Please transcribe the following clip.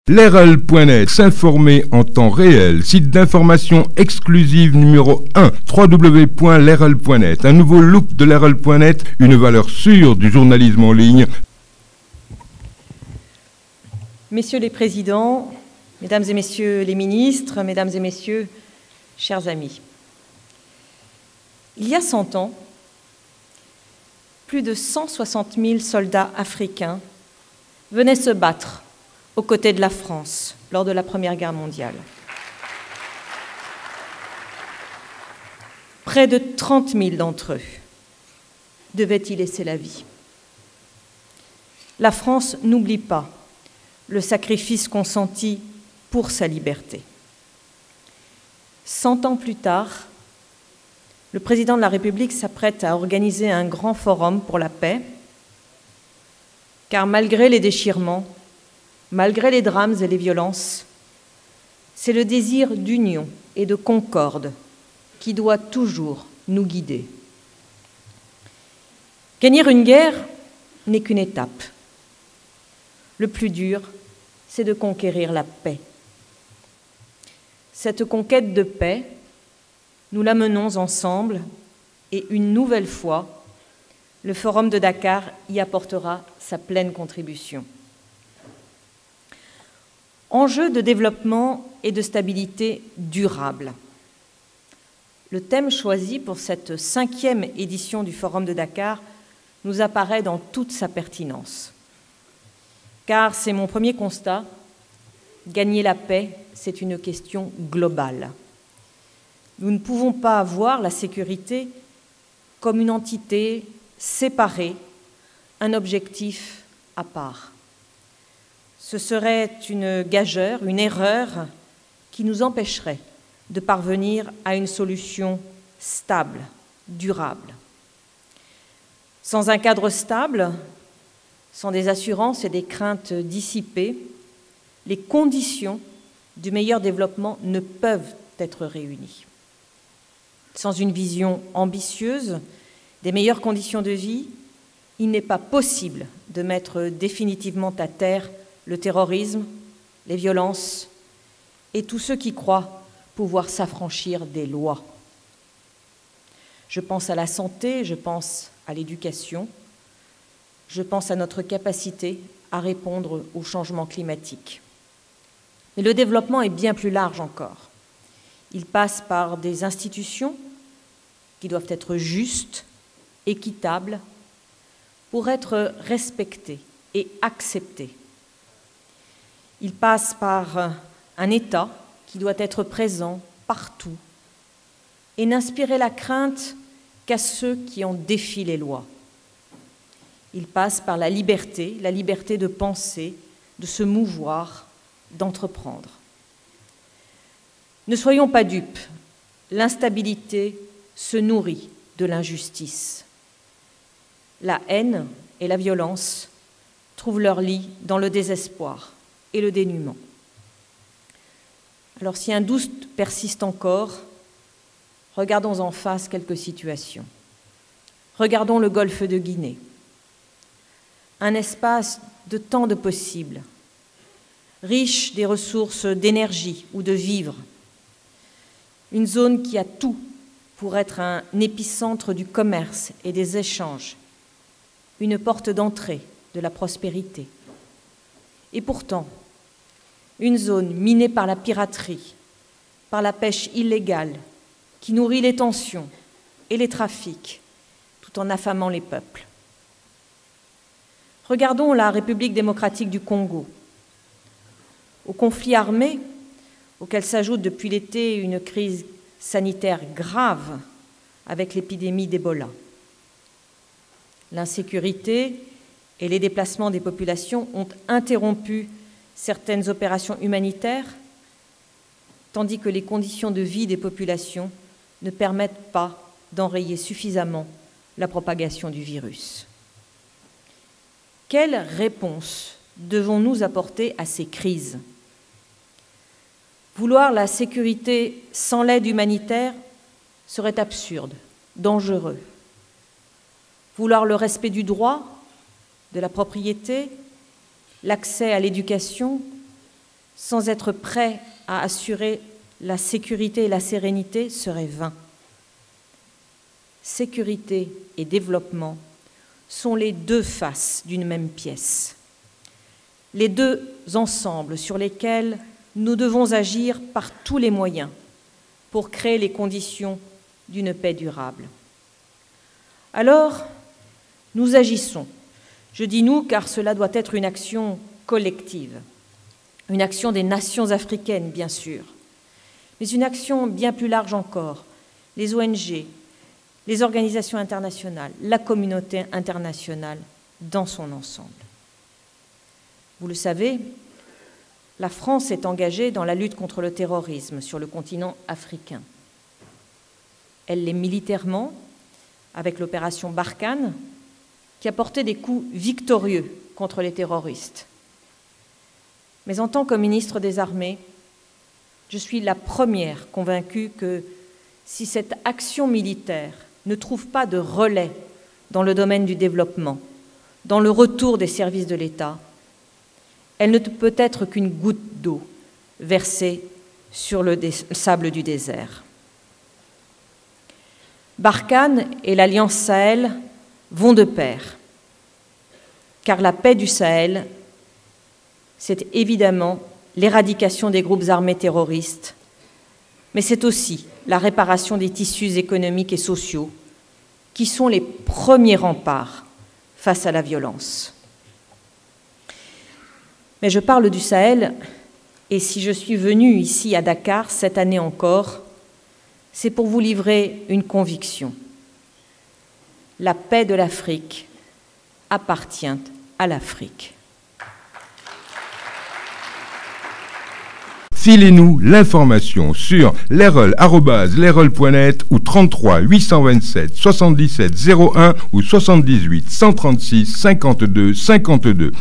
Lerel.net, s'informer en temps réel, site d'information exclusive numéro 1, www.lerel.net, un nouveau look de Lerel.net, une valeur sûre du journalisme en ligne. Messieurs les présidents, mesdames et messieurs les ministres, mesdames et messieurs, chers amis, il y a 100 ans, plus de 160 000 soldats africains venaient se battre aux côtés de la France lors de la Première Guerre mondiale. Près de 30 000 d'entre eux devaient y laisser la vie. La France n'oublie pas le sacrifice consenti pour sa liberté. 100 ans plus tard, le président de la République s'apprête à organiser un grand forum pour la paix, car malgré les déchirements, malgré les drames et les violences, c'est le désir d'union et de concorde qui doit toujours nous guider. Gagner une guerre n'est qu'une étape. Le plus dur, c'est de conquérir la paix. Cette conquête de paix, nous la menons ensemble et une nouvelle fois, le Forum de Dakar y apportera sa pleine contribution. Enjeux de développement et de stabilité durable. Le thème choisi pour cette 5e édition du Forum de Dakar nous apparaît dans toute sa pertinence. Car c'est mon premier constat, gagner la paix, c'est une question globale. Nous ne pouvons pas voir la sécurité comme une entité séparée, un objectif à part. Ce serait une gageure, une erreur qui nous empêcherait de parvenir à une solution stable, durable. Sans un cadre stable, sans des assurances et des craintes dissipées, les conditions du meilleur développement ne peuvent être réunies. Sans une vision ambitieuse des meilleures conditions de vie, il n'est pas possible de mettre définitivement à terre le terrorisme, les violences et tous ceux qui croient pouvoir s'affranchir des lois. Je pense à la santé, je pense à l'éducation, je pense à notre capacité à répondre au changement climatique. Mais le développement est bien plus large encore. Il passe par des institutions qui doivent être justes, équitables, pour être respectées et acceptées. Il passe par un État qui doit être présent partout et n'inspirer la crainte qu'à ceux qui en défient les lois. Il passe par la liberté de penser, de se mouvoir, d'entreprendre. Ne soyons pas dupes, l'instabilité se nourrit de l'injustice. La haine et la violence trouvent leur lit dans le désespoir et le dénuement. Alors si un doute persiste encore, regardons en face quelques situations. Regardons le golfe de Guinée, un espace de tant de possibles, riche des ressources d'énergie ou de vivres, une zone qui a tout pour être un épicentre du commerce et des échanges, une porte d'entrée de la prospérité. Et pourtant, une zone minée par la piraterie, par la pêche illégale, qui nourrit les tensions et les trafics, tout en affamant les peuples. Regardons la République démocratique du Congo. Au conflit armé, auquel s'ajoute depuis l'été une crise sanitaire grave avec l'épidémie d'Ebola. L'insécurité et les déplacements des populations ont interrompu certaines opérations humanitaires, tandis que les conditions de vie des populations ne permettent pas d'enrayer suffisamment la propagation du virus. Quelle réponse devons-nous apporter à ces crises ? Vouloir la sécurité sans l'aide humanitaire serait absurde, dangereux. Vouloir le respect du droit, de la propriété, l'accès à l'éducation, sans être prêt à assurer la sécurité et la sérénité serait vain. Sécurité et développement sont les deux faces d'une même pièce, les deux ensembles sur lesquels nous devons agir par tous les moyens pour créer les conditions d'une paix durable. Alors, nous agissons. Je dis nous car cela doit être une action collective, une action des nations africaines, bien sûr, mais une action bien plus large encore, les ONG, les organisations internationales, la communauté internationale dans son ensemble. Vous le savez, la France est engagée dans la lutte contre le terrorisme sur le continent africain. Elle l'est militairement avec l'opération Barkhane, qui a porté des coups victorieux contre les terroristes. Mais en tant que ministre des Armées, je suis la première convaincue que si cette action militaire ne trouve pas de relais dans le domaine du développement, dans le retour des services de l'État, elle ne peut être qu'une goutte d'eau versée sur le sable du désert. Barkhane et l'Alliance Sahel vont de pair, car la paix du Sahel, c'est évidemment l'éradication des groupes armés terroristes, mais c'est aussi la réparation des tissus économiques et sociaux qui sont les premiers remparts face à la violence. Mais je parle du Sahel, et si je suis venue ici à Dakar cette année encore, c'est pour vous livrer une conviction. La paix de l'Afrique appartient à l'Afrique. Filez-nous l'information sur lerol@lerol.net ou 33 827 77 01 ou 78 136 52 52.